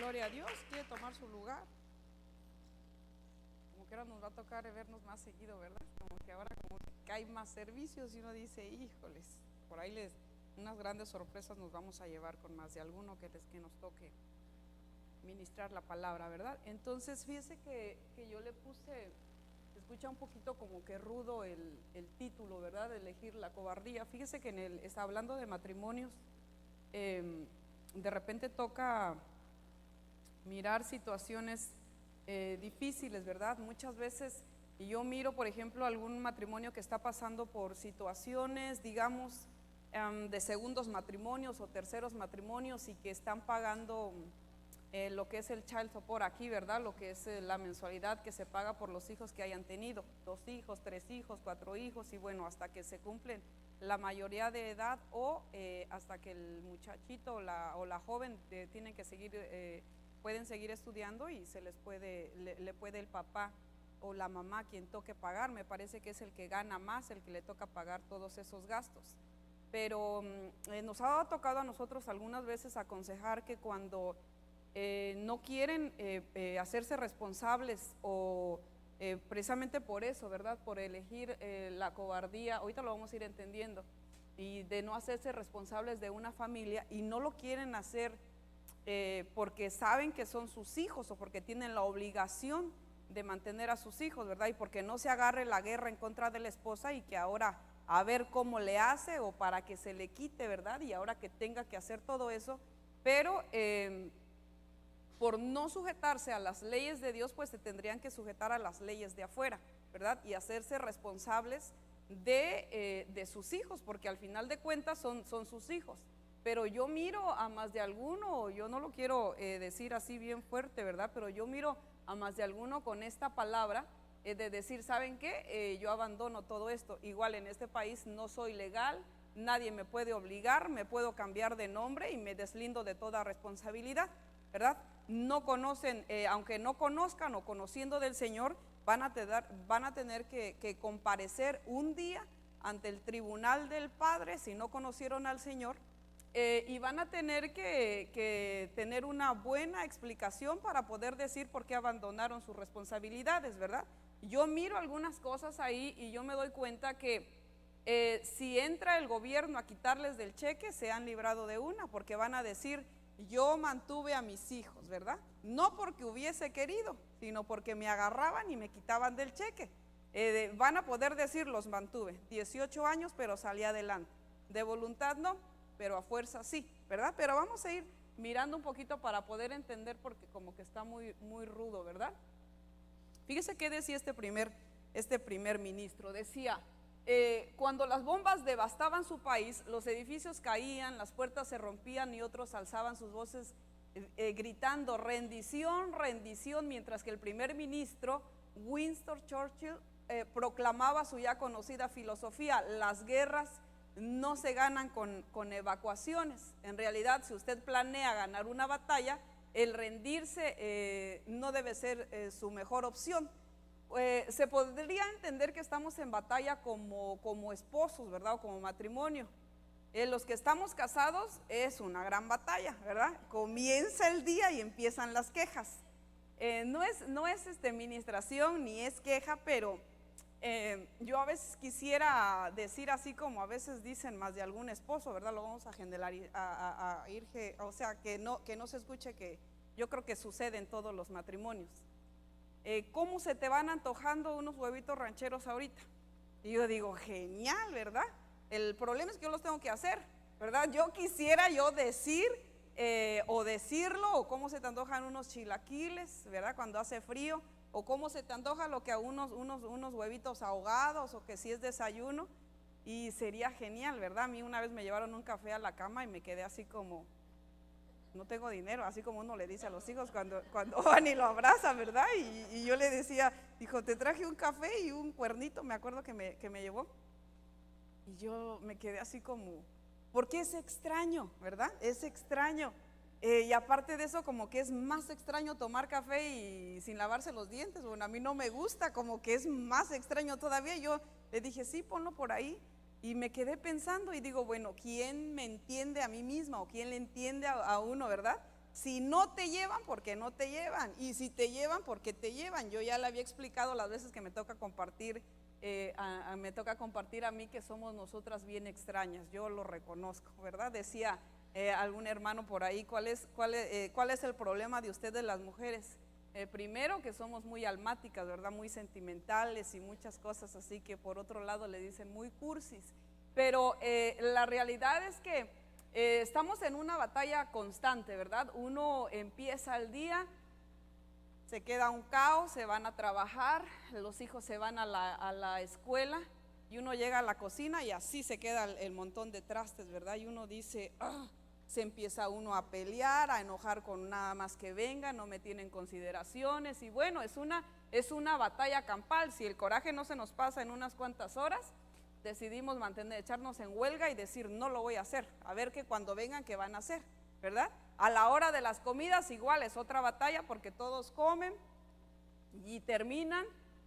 Gloria a Dios, quiere tomar su lugar. Como que ahora nos va a tocar vernos más seguido, ¿verdad? Como que ahora como que hay más servicios y uno dice, híjoles, por ahí unas grandes sorpresas nos vamos a llevar con más de alguno que nos toque ministrar la palabra, ¿verdad? Entonces fíjese que yo le puse, escucha un poquito como que rudo el título, ¿verdad? De elegir la cobardía. Fíjese que está hablando de matrimonios, de repente toca mirar situaciones difíciles, ¿verdad? Muchas veces, y yo miro, por ejemplo, algún matrimonio que está pasando por situaciones, digamos, de segundos matrimonios o terceros matrimonios y que están pagando lo que es el child support aquí, ¿verdad? Lo que es la mensualidad que se paga por los hijos que hayan tenido, 2 hijos, 3 hijos, 4 hijos, y bueno, hasta que se cumplen la mayoría de edad o hasta que el muchachito o la joven tienen que seguir, pueden seguir estudiando y se les le puede el papá o la mamá quien toque pagar. Me parece que es el que gana más, el que le toca pagar todos esos gastos. Pero nos ha tocado a nosotros algunas veces aconsejar que cuando no quieren hacerse responsables o precisamente por eso, ¿verdad? Por elegir la cobardía, ahorita lo vamos a ir entendiendo, y de no hacerse responsables de una familia y no lo quieren hacer porque saben que son sus hijos o porque tienen la obligación de mantener a sus hijos, ¿verdad? Y porque no se agarre la guerra en contra de la esposa y que ahora a ver cómo le hace o para que se le quite, ¿verdad? Y ahora que tenga que hacer todo eso, pero por no sujetarse a las leyes de Dios, pues se tendrían que sujetar a las leyes de afuera, ¿verdad? Y hacerse responsables de sus hijos, porque al final de cuentas son sus hijos. Pero yo miro a más de alguno, yo no lo quiero decir así bien fuerte, ¿verdad? Pero yo miro a más de alguno con esta palabra de decir, ¿saben qué? Yo abandono todo esto. Igual en este país no soy legal, nadie me puede obligar, me puedo cambiar de nombre y me deslindo de toda responsabilidad, ¿verdad? No conocen, aunque no conozcan o conociendo del Señor, van a tener que comparecer un día ante el tribunal del Padre si no conocieron al Señor, y van a tener que tener una buena explicación para poder decir por qué abandonaron sus responsabilidades, ¿verdad? Yo miro algunas cosas ahí y yo me doy cuenta que si entra el gobierno a quitarles del cheque, se han librado de una, porque van a decir, yo mantuve a mis hijos, ¿verdad? No porque hubiese querido, sino porque me agarraban y me quitaban del cheque. Van a poder decir, los mantuve 18 años, pero salí adelante. De voluntad no, pero a fuerza sí, ¿verdad? Pero vamos a ir mirando un poquito para poder entender, porque como que está muy, muy rudo, ¿verdad? Fíjese qué decía este primer ministro. Decía, cuando las bombas devastaban su país, los edificios caían, las puertas se rompían y otros alzaban sus voces gritando rendición, rendición, mientras que el primer ministro Winston Churchill proclamaba su ya conocida filosofía: las guerras no se ganan con evacuaciones. En realidad, si usted planea ganar una batalla, el rendirse no debe ser su mejor opción. Se podría entender que estamos en batalla como esposos, ¿verdad? O como matrimonio. Los que estamos casados es una gran batalla, ¿verdad? Comienza el día y empiezan las quejas. No es ministración ni es queja, pero yo a veces quisiera decir así como a veces dicen más de algún esposo, ¿verdad? Lo vamos a generalizar, o sea, que no se escuche, que yo creo que sucede en todos los matrimonios. ¿Cómo se te van antojando unos huevitos rancheros ahorita? Y yo digo, genial, ¿verdad? El problema es que yo los tengo que hacer, ¿verdad? Yo quisiera decir o decirlo, o cómo se te antojan unos chilaquiles, ¿verdad? Cuando hace frío, o cómo se te antoja lo que a unos huevitos ahogados, o que si es desayuno, y sería genial, ¿verdad? A mí una vez me llevaron un café a la cama y me quedé así como, no tengo dinero, así como uno le dice a los hijos cuando van y lo abrazan, ¿verdad? Y yo le decía, hijo, te traje un café y un cuernito, me acuerdo que me llevó, y yo me quedé así como, porque es extraño, ¿verdad? Es extraño. Y aparte de eso, como que es más extraño tomar café y sin lavarse los dientes. Bueno, a mí no me gusta, como que es más extraño todavía. Yo le dije, sí, ponlo por ahí. Y me quedé pensando y digo, bueno, ¿quién me entiende a mí misma o quién le entiende a uno, verdad? Si no te llevan, ¿por qué no te llevan? Y si te llevan, ¿por qué te llevan? Yo ya le había explicado las veces que me toca compartir, me toca compartir a mí que somos nosotras bien extrañas, yo lo reconozco, ¿verdad? Decía algún hermano por ahí, ¿cuál es el problema de ustedes las mujeres? Primero que somos muy almáticas, ¿verdad? Muy sentimentales y muchas cosas así, que por otro lado le dicen muy cursis. Pero la realidad es que estamos en una batalla constante, ¿verdad? Uno empieza el día, se queda un caos, se van a trabajar, los hijos se van a la escuela y uno llega a la cocina y así se queda el montón de trastes, ¿verdad? Y uno dice, se empieza uno a pelear, a enojar con nada más que venga, no me tienen consideraciones y bueno, es una batalla campal. Si el coraje no se nos pasa en unas cuantas horas, decidimos echarnos en huelga y decir no lo voy a hacer, a ver que cuando vengan qué van a hacer, ¿verdad? A la hora de las comidas igual es otra batalla porque todos comen y terminan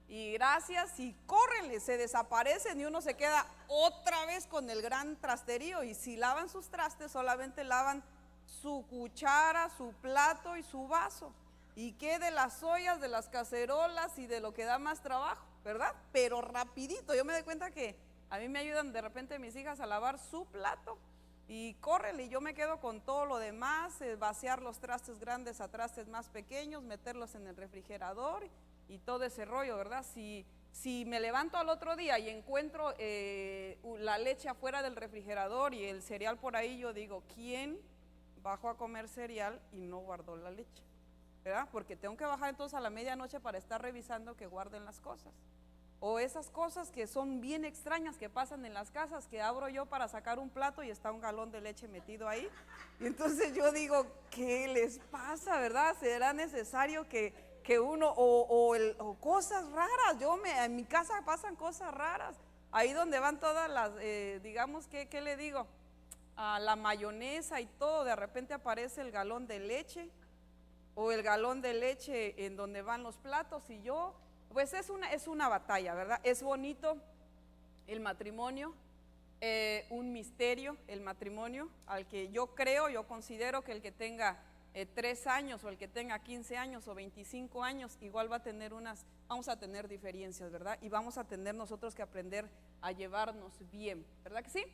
y gracias y córrenle, se desaparecen y uno se queda otra vez con el gran trasterío y si lavan sus trastes solamente lavan su cuchara, su plato y su vaso y qué de las ollas, de las cacerolas y de lo que da más trabajo, ¿verdad? Pero rapidito, yo me doy cuenta que a mí me ayudan de repente mis hijas a lavar su plato y córrele y yo me quedo con todo lo demás, vaciar los trastes grandes a trastes más pequeños, meterlos en el refrigerador y todo ese rollo, ¿verdad? Si me levanto al otro día y encuentro la leche afuera del refrigerador y el cereal por ahí, yo digo, ¿quién bajó a comer cereal y no guardó la leche? ¿Verdad? Porque tengo que bajar entonces a la medianoche para estar revisando que guarden las cosas. O esas cosas que son bien extrañas que pasan en las casas, que abro yo para sacar un plato y está un galón de leche metido ahí. Y entonces yo digo, ¿qué les pasa, verdad? ¿Será necesario que uno, o cosas raras? En mi casa pasan cosas raras. Ahí donde van todas las, digamos, ¿qué le digo? La mayonesa y todo, de repente aparece el galón de leche, o el galón de leche en donde van los platos y yo... Pues es una batalla, ¿verdad? Es bonito el matrimonio, un misterio el matrimonio, al que yo considero que el que tenga 3 años o el que tenga 15 años o 25 años, igual vamos a tener diferencias, ¿verdad? Y vamos a tener nosotros que aprender a llevarnos bien, ¿verdad que sí?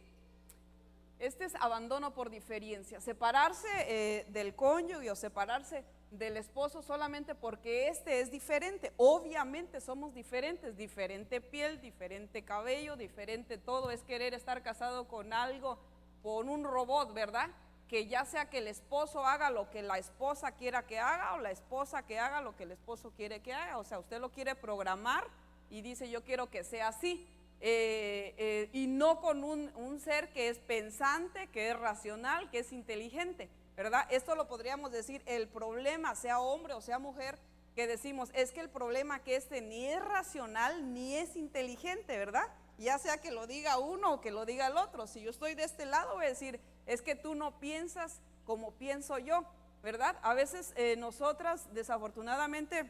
Este es abandono por diferencia, separarse del cónyuge o separarse del esposo solamente porque este es diferente. Obviamente somos diferentes, diferente piel, diferente cabello, diferente todo. Es querer estar casado con algo, con un robot, ¿verdad? Que ya sea que el esposo haga lo que la esposa quiera que haga o la esposa que haga lo que el esposo quiere que haga. O sea, usted lo quiere programar y dice yo quiero que sea así. Y no con un ser que es pensante, que es racional, que es inteligente, ¿verdad? Esto lo podríamos decir, el problema, sea hombre o sea mujer, que decimos, es que el problema que ni es racional ni es inteligente, ¿verdad? Ya sea que lo diga uno o que lo diga el otro. Si yo estoy de este lado voy a decir, es que tú no piensas como pienso yo, ¿verdad? A veces nosotras afortunadamente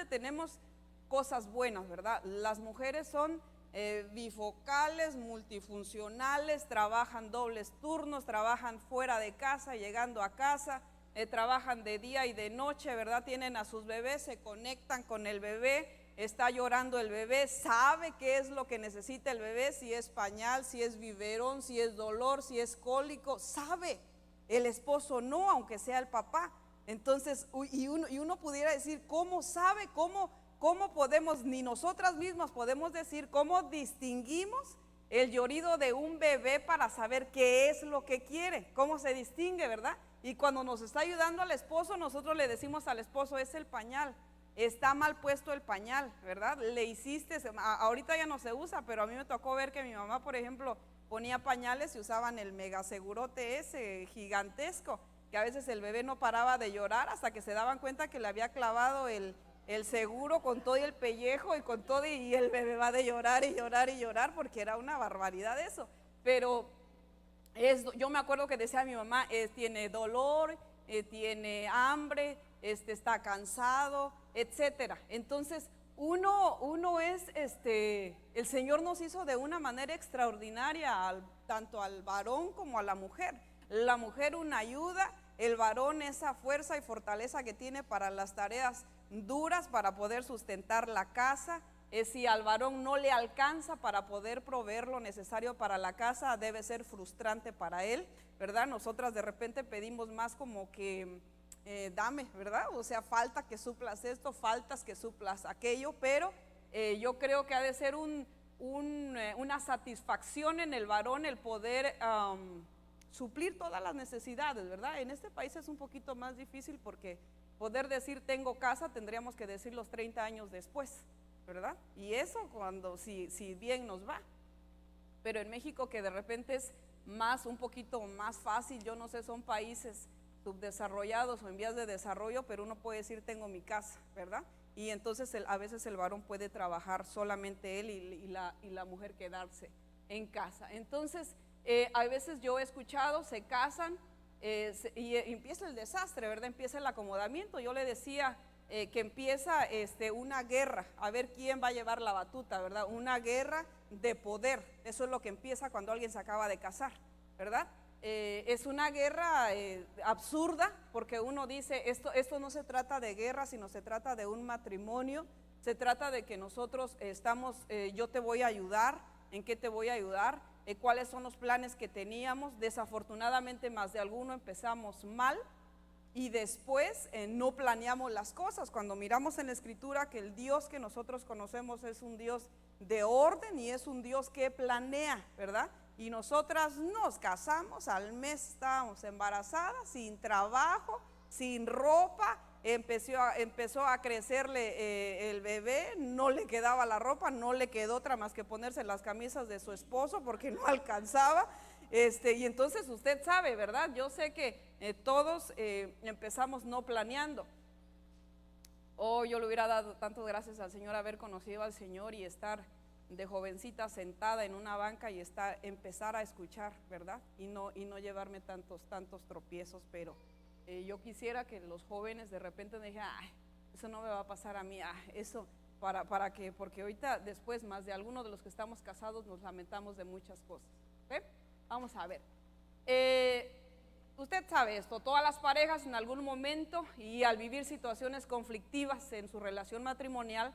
tenemos cosas buenas, ¿verdad? Las mujeres son bifocales, multifuncionales, trabajan dobles turnos, trabajan fuera de casa, llegando a casa, trabajan de día y de noche, ¿verdad? Tienen a sus bebés, se conectan con el bebé, está llorando el bebé, sabe qué es lo que necesita el bebé, si es pañal, si es biberón, si es dolor, si es cólico, sabe. El esposo no, aunque sea el papá. Entonces, y uno pudiera decir, ¿cómo sabe? ¿Cómo podemos, ni nosotras mismas podemos decir, cómo distinguimos el llorido de un bebé para saber qué es lo que quiere? ¿Cómo se distingue, verdad? Y cuando nos está ayudando al esposo, nosotros le decimos al esposo, es el pañal, está mal puesto el pañal, ¿verdad? Le hiciste, ahorita ya no se usa, pero a mí me tocó ver que mi mamá, por ejemplo, ponía pañales y usaban el megasegurote ese gigantesco, que a veces el bebé no paraba de llorar hasta que se daban cuenta que le había clavado el seguro con todo y el pellejo y con todo, y el bebé va de llorar y llorar y llorar porque era una barbaridad eso. Pero yo me acuerdo que decía mi mamá, tiene dolor, tiene hambre, está cansado, etcétera. Entonces uno es, el Señor nos hizo de una manera extraordinaria, tanto al varón como a la mujer. La mujer una ayuda, el varón esa fuerza y fortaleza que tiene para las tareas duras, para poder sustentar la casa. Si al varón no le alcanza para poder proveer lo necesario para la casa, debe ser frustrante para él, ¿verdad? Nosotras de repente pedimos más como que dame, ¿verdad? O sea, falta que suplas esto, faltas que suplas aquello, pero yo creo que ha de ser una satisfacción en el varón el poder suplir todas las necesidades, ¿verdad? En este país es un poquito más difícil porque poder decir tengo casa tendríamos que decir los 30 años después, ¿verdad? Y eso cuando si bien nos va. Pero en México, que de repente es un poquito más fácil, yo no sé, son países subdesarrollados o en vías de desarrollo, pero uno puede decir tengo mi casa, ¿verdad? Y entonces a veces el varón puede trabajar solamente él y la mujer quedarse en casa. Entonces a veces yo he escuchado, se casan y empieza el desastre, ¿verdad? Empieza el acomodamiento. Yo le decía que empieza una guerra, a ver quién va a llevar la batuta, ¿verdad? Una guerra de poder. Eso es lo que empieza cuando alguien se acaba de casar, ¿verdad? Es una guerra absurda, porque uno dice esto no se trata de guerra, sino se trata de un matrimonio. Se trata de que nosotros yo te voy a ayudar. ¿En qué te voy a ayudar? ¿Cuáles son los planes que teníamos? Desafortunadamente más de alguno empezamos mal y después no planeamos las cosas. Cuando miramos en la escritura que el Dios que nosotros conocemos es un Dios de orden y es un Dios que planea, ¿verdad? Y nosotras nos casamos, al mes estábamos embarazadas, sin trabajo, sin ropa, empezó a crecerle el bebé, no le quedaba la ropa, no le quedó otra más que ponerse las camisas de su esposo porque no alcanzaba. Y entonces usted sabe, ¿verdad? Yo sé que todos empezamos no planeando. Yo le hubiera dado tantas gracias al Señor haber conocido al Señor y estar de jovencita sentada en una banca y empezar a escuchar, ¿verdad? Y no llevarme tantos tropiezos, pero yo quisiera que los jóvenes de repente me dijeran, ay, eso no me va a pasar a mí, eso para que, porque ahorita después más de algunos de los que estamos casados nos lamentamos de muchas cosas. ¿Okay? Vamos a ver. Usted sabe esto, todas las parejas en algún momento y al vivir situaciones conflictivas en su relación matrimonial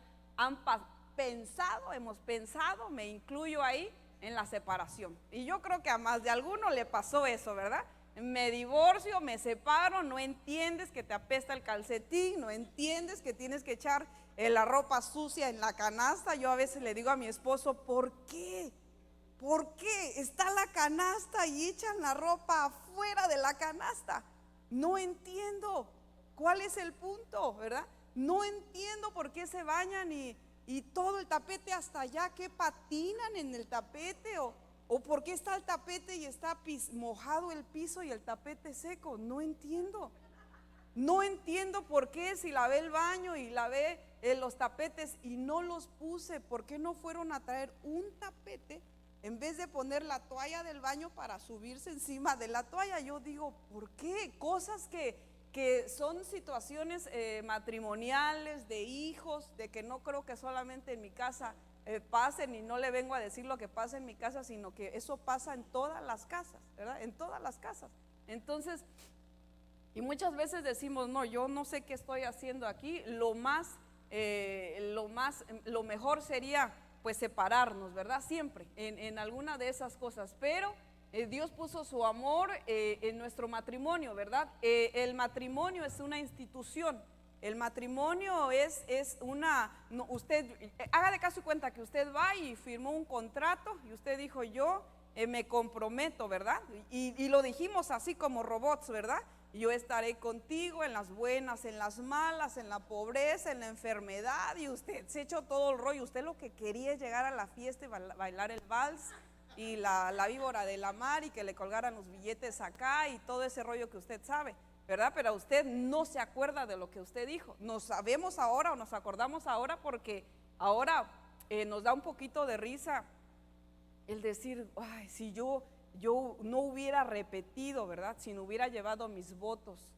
hemos pensado, me incluyo ahí, en la separación. Y yo creo que a más de alguno le pasó eso, ¿verdad? Me divorcio, me separo, no entiendes que te apesta el calcetín, no entiendes que tienes que echar la ropa sucia en la canasta. Yo a veces le digo a mi esposo, ¿por qué? ¿Por qué está la canasta y echan la ropa afuera de la canasta? No entiendo cuál es el punto, ¿verdad? No entiendo por qué se bañan y todo el tapete hasta allá, ¿qué patinan en el tapete? ¿O por qué está el tapete y está mojado el piso y el tapete seco? No entiendo. No entiendo por qué si lavé el baño y lavé los tapetes y no los puse, ¿por qué no fueron a traer un tapete en vez de poner la toalla del baño para subirse encima de la toalla? Yo digo, ¿por qué? Cosas que son situaciones matrimoniales, de hijos, de que no creo que solamente en mi casa pasen, y no le vengo a decir lo que pasa en mi casa, sino que eso pasa en todas las casas, ¿verdad? En todas las casas. Entonces, y muchas veces decimos, no, yo no sé qué estoy haciendo aquí, lo mejor sería pues separarnos, ¿verdad? Siempre en alguna de esas cosas, pero Dios puso su amor en nuestro matrimonio, ¿verdad? El matrimonio es una institución. El matrimonio es usted haga de caso y cuenta que usted va y firmó un contrato y usted dijo, yo me comprometo, ¿verdad? Y lo dijimos así como robots, ¿verdad? Yo estaré contigo en las buenas, en las malas, en la pobreza, en la enfermedad. Y usted se echó todo el rollo. Usted lo que quería es llegar a la fiesta y bailar el vals y la víbora de la mar y que le colgaran los billetes acá y todo ese rollo que usted sabe, ¿verdad? Pero usted no se acuerda de lo que usted dijo. Nos sabemos ahora o nos acordamos ahora porque ahora nos da un poquito de risa el decir, ay, si yo no hubiera repetido, ¿verdad? Si no hubiera llevado mis votos,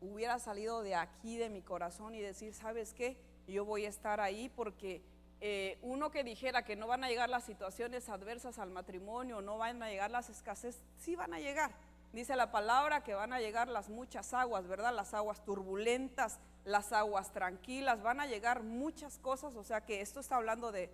hubiera salido de aquí, de mi corazón y decir, ¿sabes qué? Yo voy a estar ahí porque uno que dijera que no van a llegar las situaciones adversas al matrimonio, no van a llegar las escasez, sí van a llegar. dice la palabra que van a llegar las muchas aguas, ¿verdad? Las aguas turbulentas, las aguas tranquilas, van a llegar muchas cosas, o sea que esto está hablando de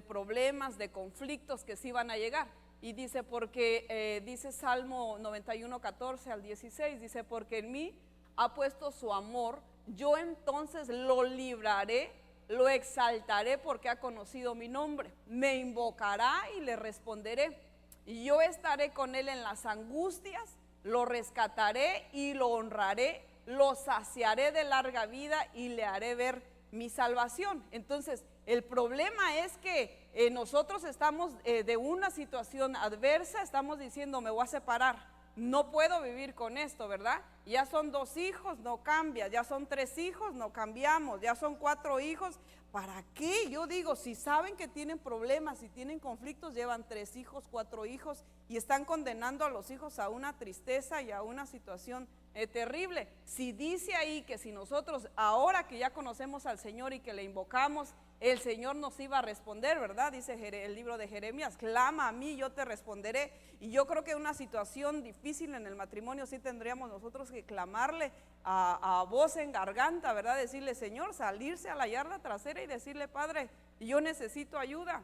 problemas, de conflictos que sí van a llegar. Y dice, porque dice Salmo 91, 14 al 16, dice, porque en mí ha puesto su amor, yo entonces lo libraré, lo exaltaré porque ha conocido mi nombre, me invocará y le responderé, y yo estaré con él en las angustias, lo rescataré y lo honraré, lo saciaré de larga vida y le haré ver mi salvación. Entonces, el problema es que nosotros estamos de una situación adversa, estamos diciendo me voy a separar, no puedo vivir con esto, ¿verdad? Ya son 2 hijos, no cambia, ya son 3 hijos, no cambiamos, ya son 4 hijos, ¿para qué? Yo digo, si saben que tienen problemas, si tienen conflictos, llevan 3 hijos, 4 hijos y están condenando a los hijos a una tristeza y a una situación terrible. Si dice ahí que si nosotros ahora que ya conocemos al Señor y que le invocamos, el Señor nos iba a responder, ¿verdad? Dice el libro de Jeremías, clama a mí, yo te responderé. Y yo creo que una situación difícil en el matrimonio sí tendríamos nosotros que clamarle a voz en garganta, ¿verdad? Decirle, Señor, salirse a la yarda trasera y decirle, Padre, yo necesito ayuda.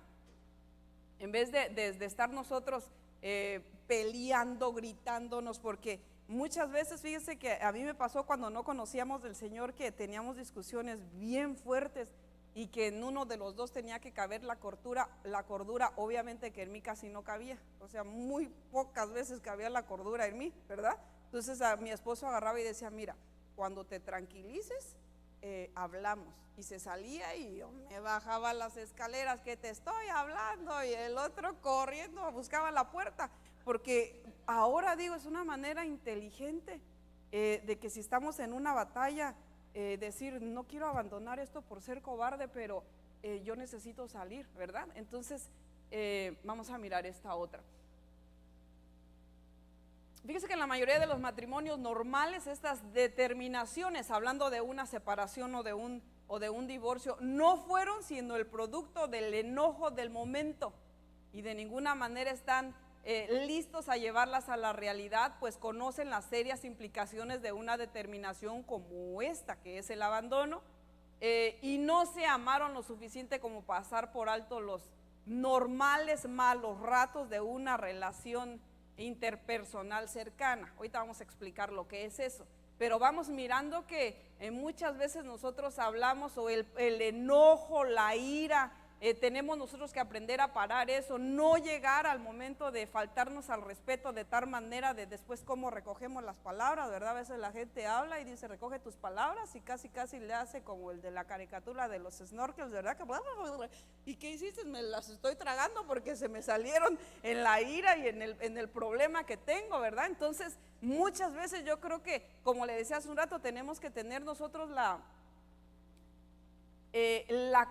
En vez de estar nosotros peleando, gritándonos, porque muchas veces, fíjese que a mí me pasó cuando no conocíamos del Señor, que teníamos discusiones bien fuertes y que en uno de los dos tenía que caber la cordura, obviamente que en mí casi no cabía, o sea, muy pocas veces cabía la cordura en mí, ¿verdad? Entonces a mi esposo agarraba y decía, mira, cuando te tranquilices, hablamos. Y se salía y yo me bajaba las escaleras, que te estoy hablando, y el otro corriendo buscaba la puerta, porque ahora digo, es una manera inteligente de que si estamos en una batalla, decir, no quiero abandonar esto por ser cobarde, pero yo necesito salir, ¿verdad? Entonces vamos a mirar esta otra. Fíjese que en la mayoría de los matrimonios normales, estas determinaciones, hablando de una separación o de un divorcio, no fueron sino el producto del enojo del momento, y de ninguna manera están listos a llevarlas a la realidad, pues conocen las serias implicaciones de una determinación como esta, que es el abandono, y no se amaron lo suficiente como pasar por alto los normales malos ratos de una relación interpersonal cercana. Ahorita vamos a explicar lo que es eso, pero vamos mirando que muchas veces nosotros hablamos o el enojo, la ira, tenemos nosotros que aprender a parar eso, no llegar al momento de faltarnos al respeto de tal manera de después cómo recogemos las palabras, ¿verdad? A veces la gente habla y dice recoge tus palabras y casi le hace como el de la caricatura de los snorkels, ¿verdad? ¿Y qué hiciste? Me las estoy tragando porque se me salieron en la ira y en el problema que tengo, ¿verdad? Entonces muchas veces yo creo que, como le decía hace un rato, tenemos que tener nosotros la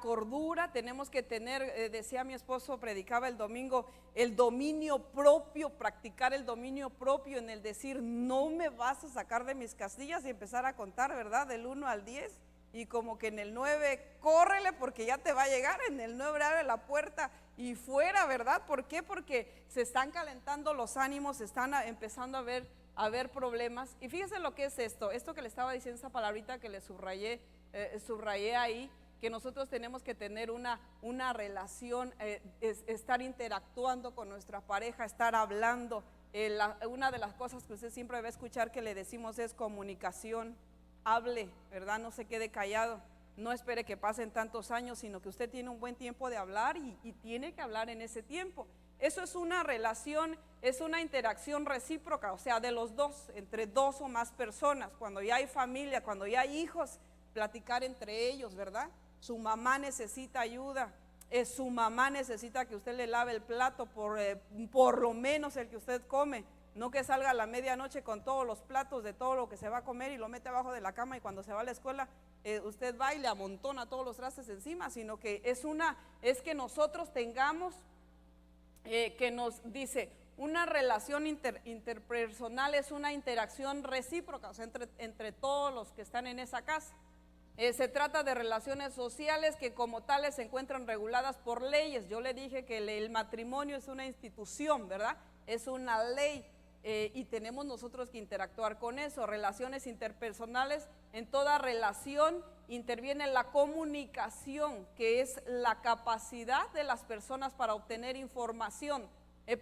cordura, tenemos que tener, decía mi esposo, predicaba el domingo, el dominio propio, practicar el dominio propio en el decir, no me vas a sacar de mis castillas y empezar a contar, ¿verdad? Del 1 al 10 y como que en el 9, córrele porque ya te va a llegar, en el 9 abre la puerta y fuera, ¿verdad? ¿Por qué? Porque se están calentando los ánimos, se están empezando a ver problemas. Y fíjense lo que es esto que le estaba diciendo, esa palabrita que le subrayé ahí, que nosotros tenemos que tener una relación, estar interactuando con nuestra pareja, estar hablando. Una de las cosas que usted siempre va a escuchar que le decimos es comunicación. Hable, ¿verdad? No se quede callado, no espere que pasen tantos años, sino que usted tiene un buen tiempo de hablar y tiene que hablar en ese tiempo. Eso es una relación, es una interacción recíproca, o sea, de los dos, entre 2 o más personas. Cuando ya hay familia, cuando ya hay hijos, platicar entre ellos, ¿verdad? Su mamá necesita ayuda, su mamá necesita que usted le lave el plato, por lo menos el que usted come, no que salga a la medianoche con todos los platos de todo lo que se va a comer y lo mete abajo de la cama y cuando se va a la escuela usted va y le amontona todos los trastes encima, sino que es que nosotros tengamos, que nos dice, una relación interpersonal es una interacción recíproca, o sea, entre todos los que están en esa casa. Se trata de relaciones sociales que como tales se encuentran reguladas por leyes. Yo le dije que el matrimonio es una institución, ¿verdad? Es una ley. y tenemos nosotros que interactuar con eso. Relaciones interpersonales, en toda relación interviene la comunicación, que es la capacidad de las personas para obtener información.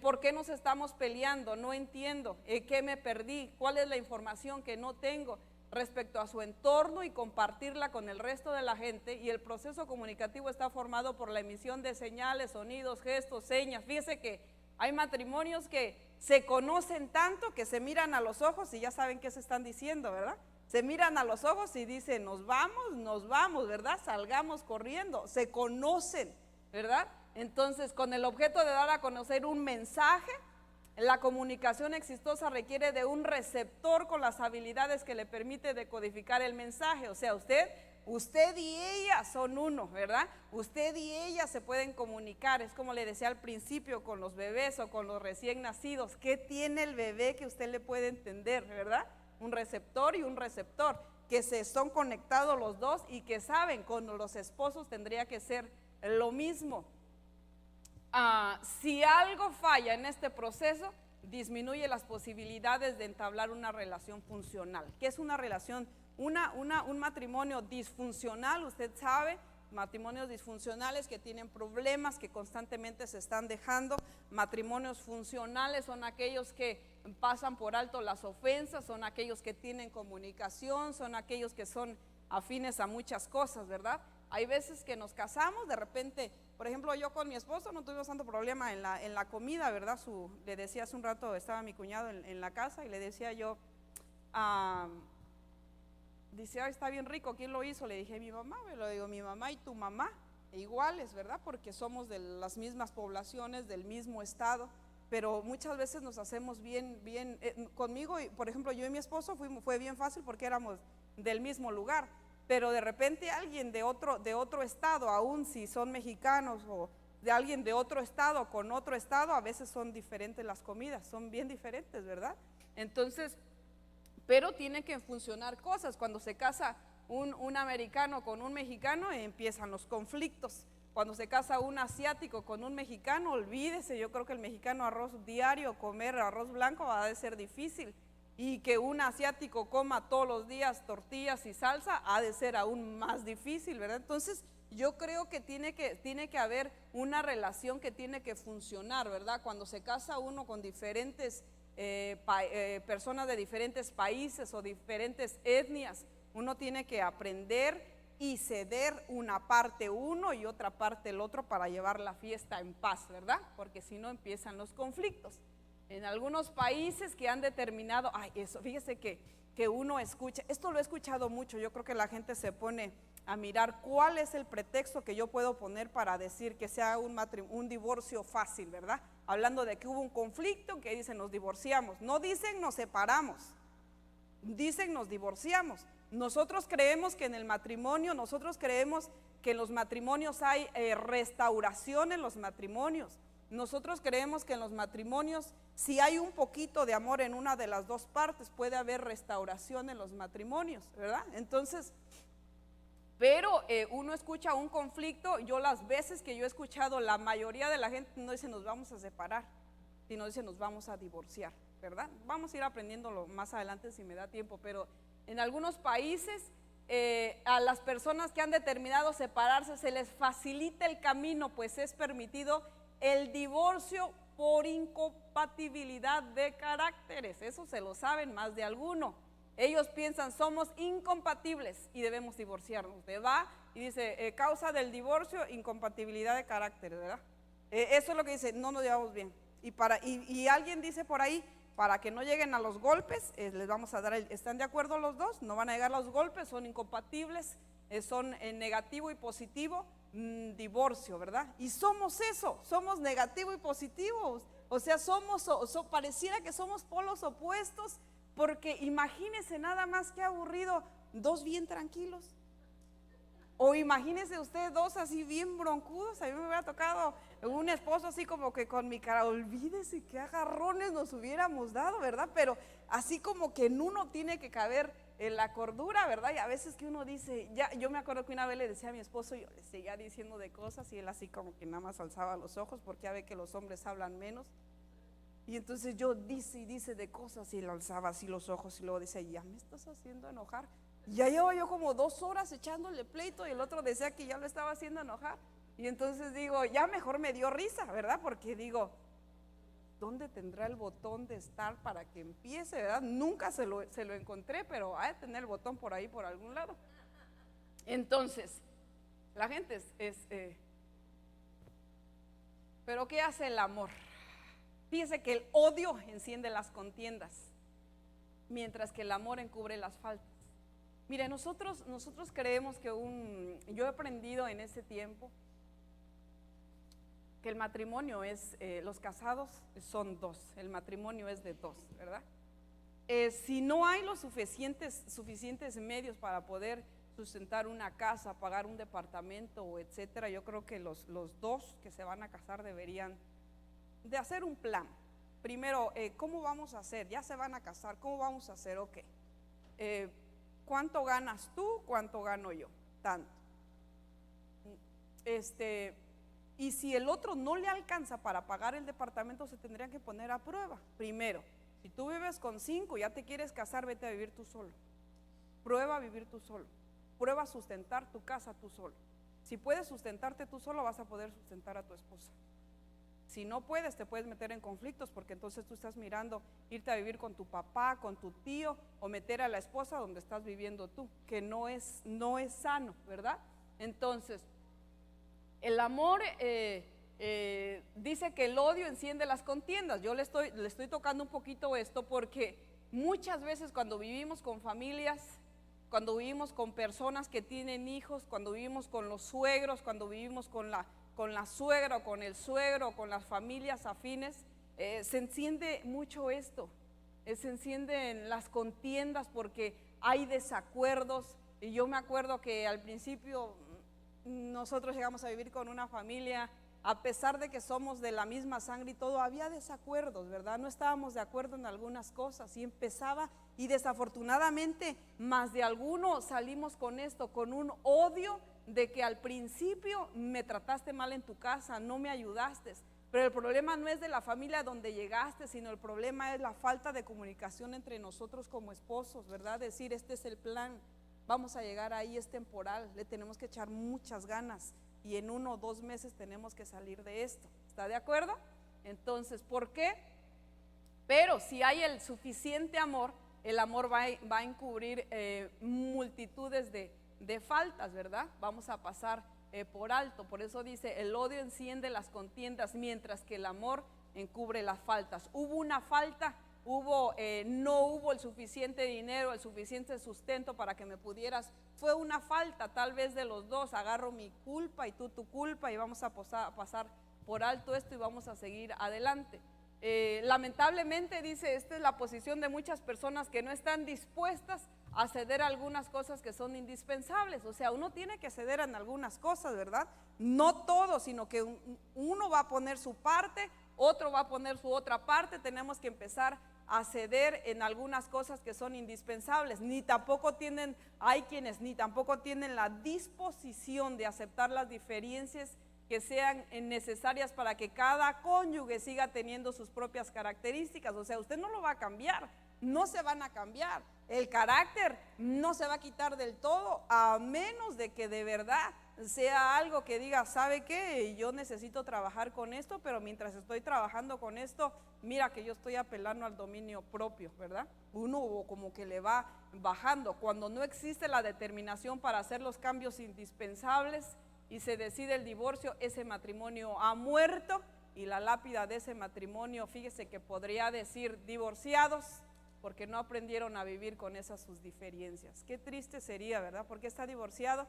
¿Por qué nos estamos peleando? No entiendo. ¿Qué me perdí? ¿Cuál es la información que no tengo respecto a su entorno y compartirla con el resto de la gente? Y el proceso comunicativo está formado por la emisión de señales, sonidos, gestos, señas. Fíjese que hay matrimonios que se conocen tanto que se miran a los ojos y ya saben qué se están diciendo, ¿verdad? Se miran a los ojos y dicen, nos vamos, ¿verdad? Salgamos corriendo. Se conocen, ¿verdad? Entonces, con el objeto de dar a conocer un mensaje, la comunicación exitosa requiere de un receptor con las habilidades que le permite decodificar el mensaje. O sea, usted y ella son uno, ¿verdad? Usted y ella se pueden comunicar. Es como le decía al principio con los bebés o con los recién nacidos. ¿Qué tiene el bebé que usted le puede entender, verdad? Un receptor y un receptor, que se son conectados los dos y que saben, con los esposos tendría que ser lo mismo. Si algo falla en este proceso, disminuye las posibilidades de entablar una relación funcional. ¿Qué es una relación? Un matrimonio disfuncional, usted sabe, matrimonios disfuncionales que tienen problemas, que constantemente se están dejando. Matrimonios funcionales son aquellos que pasan por alto las ofensas, son aquellos que tienen comunicación, son aquellos que son afines a muchas cosas, ¿verdad? Hay veces que nos casamos, de repente, por ejemplo, yo con mi esposo no tuvimos tanto problema en la comida, ¿verdad? Le decía hace un rato, estaba mi cuñado en la casa y le decía yo, dice, ay, está bien rico, ¿quién lo hizo? Le dije, mi mamá. Le digo, mi mamá y tu mamá, iguales, ¿verdad? Porque somos de las mismas poblaciones, del mismo estado, pero muchas veces nos hacemos bien, conmigo, por ejemplo, yo y mi esposo fue bien fácil porque éramos del mismo lugar. Pero de repente alguien de otro estado, aun si son mexicanos, o de alguien de otro estado con otro estado, a veces son diferentes las comidas, son bien diferentes, ¿verdad? Entonces, pero tienen que funcionar cosas. Cuando se casa un americano con un mexicano, empiezan los conflictos. Cuando se casa un asiático con un mexicano, olvídese, yo creo que el mexicano arroz diario, comer arroz blanco va a ser difícil. Y que un asiático coma todos los días tortillas y salsa ha de ser aún más difícil, ¿verdad? Entonces yo creo que tiene que haber una relación que tiene que funcionar, ¿verdad? Cuando se casa uno con diferentes personas de diferentes países o diferentes etnias, uno tiene que aprender y ceder una parte uno y otra parte el otro para llevar la fiesta en paz, ¿verdad? Porque si no empiezan los conflictos. En algunos países que han determinado, eso, fíjese que uno escucha, esto lo he escuchado mucho, yo creo que la gente se pone a mirar cuál es el pretexto que yo puedo poner para decir que sea un divorcio fácil, ¿verdad? Hablando de que hubo un conflicto, que dicen nos divorciamos, no dicen nos separamos, dicen nos divorciamos. Nosotros creemos que en el matrimonio, nosotros creemos que en los matrimonios hay restauración en los matrimonios. Nosotros creemos que en los matrimonios, si hay un poquito de amor en una de las dos partes, puede haber restauración en los matrimonios, ¿verdad? Entonces, pero uno escucha un conflicto, yo las veces que yo he escuchado, la mayoría de la gente no dice nos vamos a separar, sino dice nos vamos a divorciar, ¿verdad? Vamos a ir aprendiéndolo más adelante si me da tiempo, pero en algunos países a las personas que han determinado separarse se les facilita el camino, pues es permitido el divorcio por incompatibilidad de caracteres. Eso se lo saben más de alguno. Ellos piensan somos incompatibles y debemos divorciarnos. Usted va y dice causa del divorcio, incompatibilidad de caracteres, ¿verdad? Eso es lo que dice, no nos llevamos bien. Y alguien dice por ahí, para que no lleguen a los golpes, les vamos a dar ¿están de acuerdo los dos? No van a llegar a los golpes, son incompatibles, son negativo y positivo, divorcio, ¿verdad? Y somos eso, somos negativo y positivo, o sea, pareciera que somos polos opuestos, porque imagínese nada más que aburrido, dos bien tranquilos. O imagínese usted dos así bien broncudos. A mí me hubiera tocado un esposo así como que con mi cara, olvídese qué agarrones nos hubiéramos dado, ¿verdad? Pero así como que en uno tiene que caber en la cordura, ¿verdad? Y a veces que uno dice, yo me acuerdo que una vez le decía a mi esposo, yo le seguía diciendo de cosas y él así como que nada más alzaba los ojos porque ya ve que los hombres hablan menos. Y entonces yo dice y dice de cosas y le alzaba así los ojos y luego dice, ya me estás haciendo enojar. Ya llevo yo como 2 horas echándole pleito y el otro decía que ya lo estaba haciendo enojar. Y entonces digo, ya mejor me dio risa, ¿verdad? Porque digo, ¿dónde tendrá el botón de estar para que empiece, verdad? Nunca se lo encontré, pero ha de tener el botón por ahí, por algún lado. Entonces, la gente pero ¿qué hace el amor? Fíjese que el odio enciende las contiendas, mientras que el amor encubre las faltas. Mire, nosotros creemos que yo he aprendido en ese tiempo que el matrimonio es, los casados son 2, el matrimonio es de 2, ¿verdad? Si no hay los suficientes medios para poder sustentar una casa, pagar un departamento o etcétera, yo creo que los 2 que se van a casar deberían de hacer un plan. Primero, ¿cómo vamos a hacer? Ya se van a casar, ¿cómo vamos a hacer? Ok, ¿cuánto ganas tú? ¿Cuánto gano yo? Tanto. Y si el otro no le alcanza para pagar el departamento, se tendrían que poner a prueba. Primero, si tú vives con 5, ya te quieres casar, vete a vivir tú solo. Prueba a vivir tú solo. Prueba a sustentar tu casa tú solo. Si puedes sustentarte tú solo, vas a poder sustentar a tu esposa. Si no puedes, te puedes meter en conflictos, porque entonces tú estás mirando irte a vivir con tu papá, con tu tío, o meter a la esposa donde estás viviendo tú, que no es sano, ¿verdad? Entonces, el amor dice que el odio enciende las contiendas. Yo le estoy tocando un poquito esto porque muchas veces cuando vivimos con familias, cuando vivimos con personas que tienen hijos, cuando vivimos con los suegros, cuando vivimos con la suegra o con el suegro o con las familias afines, se enciende mucho esto, se encienden las contiendas porque hay desacuerdos. Y yo me acuerdo que al principio nosotros llegamos a vivir con una familia, a pesar de que somos de la misma sangre y todo, había desacuerdos, ¿verdad? No estábamos de acuerdo en algunas cosas y empezaba, y desafortunadamente más de algunos salimos con esto, con un odio de que al principio me trataste mal en tu casa, no me ayudaste. Pero el problema no es de la familia donde llegaste, sino el problema es la falta de comunicación entre nosotros como esposos, ¿verdad? Decir, este es el plan, vamos a llegar ahí, es temporal, le tenemos que echar muchas ganas y en 1 o 2 meses tenemos que salir de esto. ¿Está de acuerdo? Entonces, ¿por qué? Pero si hay el suficiente amor, el amor va a encubrir multitudes de faltas, ¿verdad? Vamos a pasar por alto. Por eso dice, el odio enciende las contiendas, mientras que el amor encubre las faltas. Hubo una falta, no hubo el suficiente dinero, el suficiente sustento para que me pudieras. Fue una falta tal vez de los 2, agarro mi culpa y tú tu culpa y vamos a pasar por alto esto y vamos a seguir adelante. Lamentablemente, dice, esta es la posición de muchas personas que no están dispuestas a ceder a algunas cosas que son indispensables. O sea, uno tiene que ceder en algunas cosas, ¿verdad? No todo, sino que uno va a poner su parte, otro va a poner su otra parte. Tenemos que empezar a ceder en algunas cosas que son indispensables. Hay quienes ni tampoco tienen la disposición de aceptar las diferencias que sean necesarias para que cada cónyuge siga teniendo sus propias características. O sea, usted no lo va a cambiar, no se van a cambiar. El carácter no se va a quitar del todo, a menos de que de verdad sea algo que diga, ¿sabe qué? Yo necesito trabajar con esto, pero mientras estoy trabajando con esto, mira que yo estoy apelando al dominio propio, ¿verdad? Uno como que le va bajando. Cuando no existe la determinación para hacer los cambios indispensables y se decide el divorcio, ese matrimonio ha muerto, y la lápida de ese matrimonio, fíjese que podría decir divorciados, porque no aprendieron a vivir con esas sus diferencias. Qué triste sería, ¿verdad? ¿Por qué está divorciado?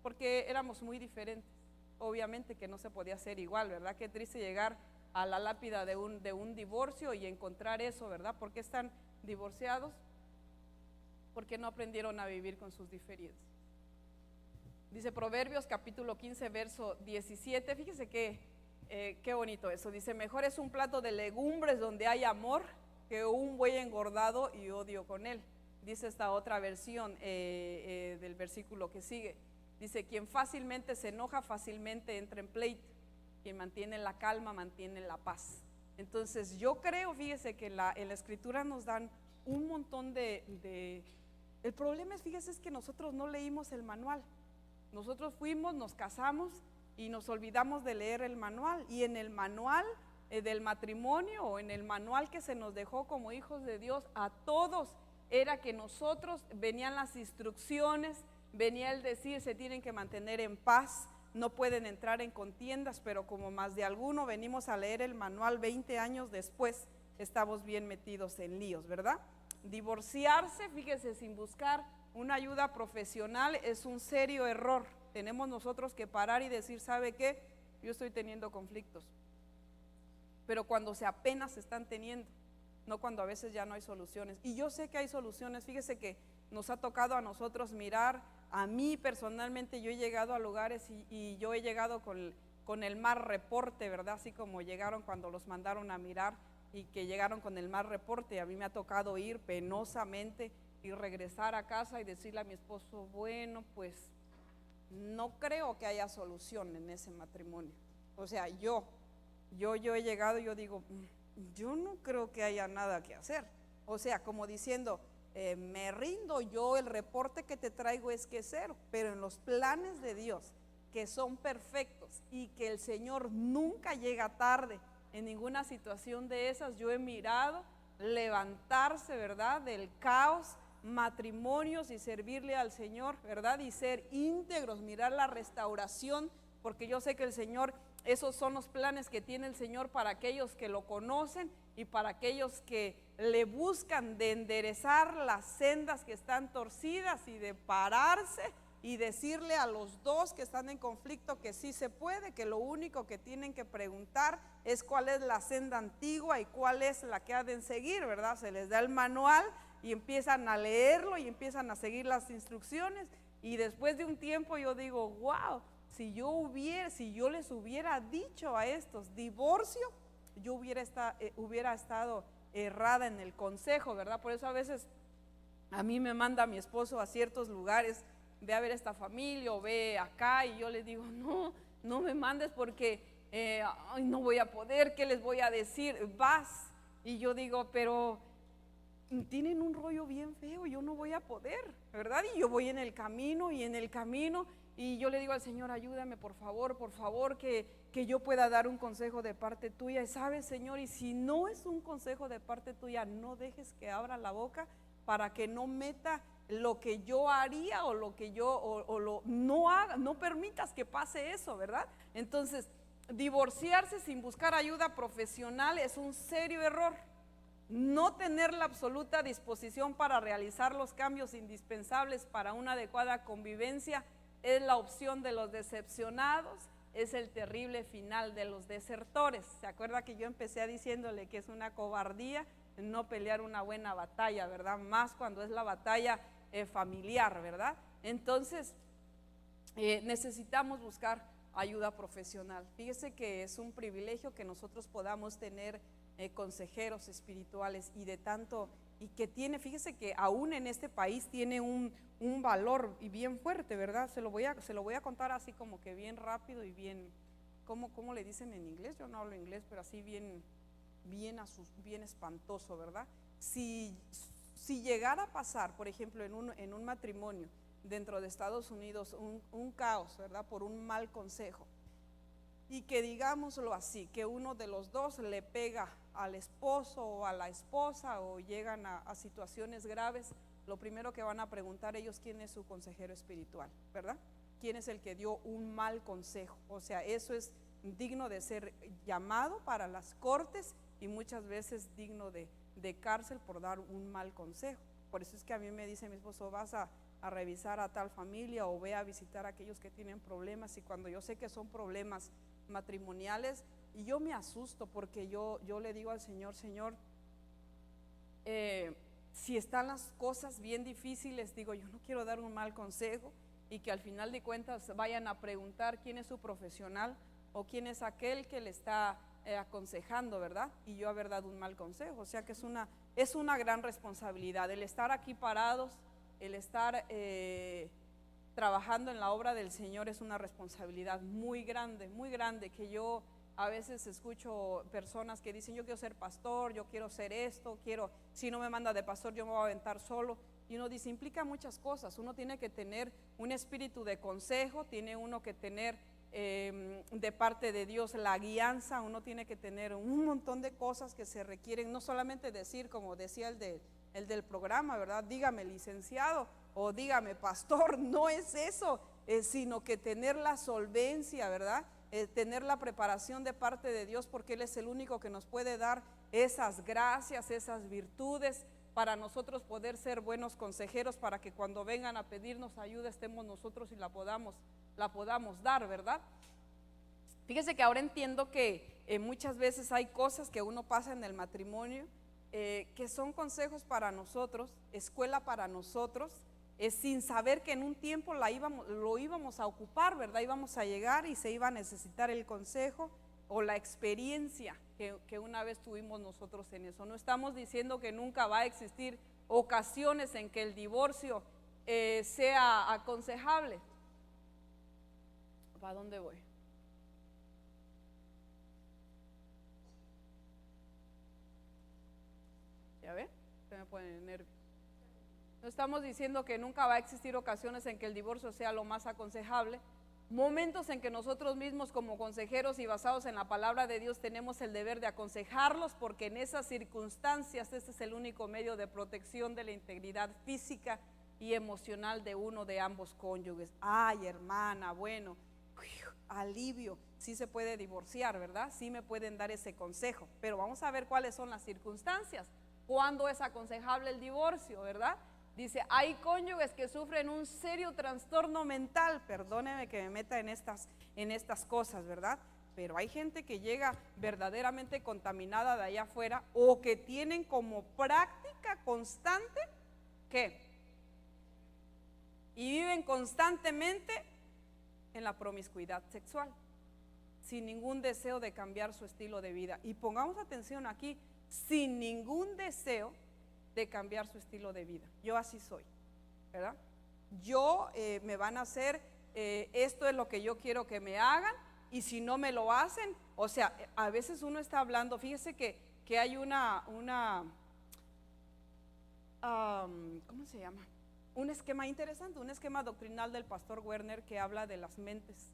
Porque éramos muy diferentes. Obviamente que no se podía hacer igual, ¿verdad? Qué triste llegar a la lápida de un divorcio y encontrar eso, ¿verdad? ¿Por qué están divorciados? Porque no aprendieron a vivir con sus diferencias. Dice Proverbios capítulo 15 verso 17, fíjese qué bonito eso. Dice, mejor es un plato de legumbres donde hay amor que un buey engordado y odio con él. Dice esta otra versión del versículo que sigue. Dice, quien fácilmente se enoja, fácilmente entra en pleito. Quien mantiene la calma, mantiene la paz. Entonces yo creo, fíjese que en la escritura nos dan un montón de. El problema es, fíjese, es que nosotros no leímos el manual. Nosotros fuimos, nos casamos y nos olvidamos de leer el manual. Y en el manual del matrimonio, o en el manual que se nos dejó como hijos de Dios a todos, era que nosotros, venían las instrucciones, venía el decir: se tienen que mantener en paz, no pueden entrar en contiendas. Pero como más de alguno venimos a leer el manual 20 años después, estamos bien metidos en líos, ¿verdad? Divorciarse, fíjese, sin buscar una ayuda profesional es un serio error. Tenemos nosotros que parar y decir: ¿sabe qué? Yo estoy teniendo conflictos. Pero cuando se apenas se están teniendo, no cuando a veces ya no hay soluciones. Y yo sé que hay soluciones. Fíjese que nos ha tocado a nosotros mirar. A mí personalmente, yo he llegado a lugares y yo he llegado con el mal reporte, ¿verdad? Así como llegaron cuando los mandaron a mirar y que llegaron con el mal reporte. A mí me ha tocado ir penosamente y regresar a casa y decirle a mi esposo: bueno, pues no creo que haya solución en ese matrimonio. O sea, yo he llegado y yo digo: yo no creo que haya nada que hacer. O sea, como diciendo: me rindo, yo el reporte que te traigo es que es cero. Pero en los planes de Dios, que son perfectos y que el Señor nunca llega tarde en ninguna situación de esas, yo he mirado levantarse, ¿verdad?, del caos, matrimonios, y servirle al Señor, ¿verdad?, y ser íntegros, mirar la restauración, porque yo sé que el Señor, esos son los planes que tiene el Señor para aquellos que lo conocen y para aquellos que le buscan, de enderezar las sendas que están torcidas y de pararse y decirle a los dos que están en conflicto que sí se puede, que lo único que tienen que preguntar es cuál es la senda antigua y cuál es la que ha de seguir, ¿verdad? Se les da el manual y empiezan a leerlo y empiezan a seguir las instrucciones, y después de un tiempo yo digo: wow, si yo les hubiera dicho a estos divorcio, yo hubiera estado errada en el consejo, ¿verdad? Por eso a veces a mí me manda mi esposo a ciertos lugares: ve a ver esta familia o ve acá, y yo les digo: no me mandes porque no voy a poder, ¿qué les voy a decir? Vas. Y yo digo: pero tienen un rollo bien feo, yo no voy a poder, ¿verdad? Y yo voy en el camino y yo le digo al Señor: ayúdame por favor, que yo pueda dar un consejo de parte tuya. Y sabes, Señor, y si no es un consejo de parte tuya, no dejes que abra la boca para que no meta lo que yo haría o lo que no haga, no permitas que pase eso, ¿verdad? Entonces, divorciarse sin buscar ayuda profesional es un serio error. No tener la absoluta disposición para realizar los cambios indispensables para una adecuada convivencia es la opción de los decepcionados, es el terrible final de los desertores. ¿Se acuerda que yo empecé diciéndole que es una cobardía no pelear una buena batalla, ¿verdad? Más cuando es la batalla familiar, ¿verdad? Entonces, necesitamos buscar ayuda profesional. Fíjese que es un privilegio que nosotros podamos tener consejeros espirituales, y de tanto, y que tiene, fíjese que aún en este país tiene un valor y bien fuerte, ¿verdad? Se lo voy a contar así como que bien rápido y bien, ¿cómo le dicen en inglés? Yo no hablo inglés, pero así bien espantoso, ¿verdad? Si llegara a pasar, por ejemplo, en un matrimonio dentro de Estados Unidos, un caos, ¿verdad?, por un mal consejo, y que, digámoslo así, que uno de los dos le pega al esposo o a la esposa, o llegan a situaciones graves, lo primero que van a preguntar ellos: ¿quién es su consejero espiritual? ¿Verdad? ¿Quién es el que dio un mal consejo? O sea, eso es digno de ser llamado para las cortes y muchas veces digno de cárcel por dar un mal consejo. Por eso es que a mí me dice mi esposo: vas a revisar a tal familia o ve a visitar a aquellos que tienen problemas. Y cuando yo sé que son problemas matrimoniales, y yo me asusto, porque yo le digo al Señor: Señor, si están las cosas bien difíciles, digo, yo no quiero dar un mal consejo y que al final de cuentas vayan a preguntar quién es su profesional o quién es aquel que le está aconsejando, ¿verdad? Y yo haber dado un mal consejo. O sea que es una gran responsabilidad el estar aquí parados, el estar trabajando en la obra del Señor. Es una responsabilidad muy grande, que yo A veces escucho personas que dicen, yo quiero ser pastor, yo quiero ser esto, si no me manda de pastor yo me voy a aventar solo. Y uno dice, implica muchas cosas. Uno tiene que tener un espíritu de consejo, tiene uno que tener de parte de Dios la guianza, uno tiene que tener un montón de cosas que se requieren, no solamente decir, como decía el del programa, ¿verdad? Dígame licenciado o dígame pastor, no es eso, sino que tener la solvencia, ¿verdad? Tener la preparación de parte de Dios, porque Él es el único que nos puede dar esas gracias, esas virtudes, para nosotros poder ser buenos consejeros, para que cuando vengan a pedirnos ayuda estemos nosotros y la podamos dar, ¿verdad? Fíjese que ahora entiendo que muchas veces hay cosas que uno pasa en el matrimonio, que son consejos para nosotros, escuela para nosotros, sin saber que en un tiempo lo íbamos a ocupar, ¿verdad? Íbamos a llegar y se iba a necesitar el consejo o la experiencia que una vez tuvimos nosotros en eso. No estamos diciendo que nunca va a existir ocasiones en que el divorcio sea aconsejable. ¿Para dónde voy? ¿Ya ve? Se me pone nervio. No estamos diciendo que nunca va a existir ocasiones en que el divorcio sea lo más aconsejable. Momentos en que nosotros mismos como consejeros y basados en la palabra de Dios tenemos el deber de aconsejarlos, porque en esas circunstancias este es el único medio de protección de la integridad física y emocional de uno de ambos cónyuges. Ay, hermana, bueno, alivio, sí se puede divorciar, ¿verdad? Sí me pueden dar ese consejo, pero vamos a ver cuáles son las circunstancias, cuándo es aconsejable el divorcio, ¿verdad? Dice, hay cónyuges que sufren un serio trastorno mental, perdóneme que me meta en estas cosas, ¿verdad? Pero hay gente que llega verdaderamente contaminada de allá afuera, o que tienen como práctica constante, ¿qué? Y viven constantemente en la promiscuidad sexual, sin ningún deseo de cambiar su estilo de vida. Y pongamos atención aquí, sin ningún deseo de cambiar su estilo de vida. Yo así soy, ¿verdad? Yo me van a hacer, esto es lo que yo quiero que me hagan, y si no me lo hacen, o sea, a veces uno está hablando, fíjese que hay ¿cómo se llama? Un esquema interesante, un esquema doctrinal del pastor Werner que habla de las mentes,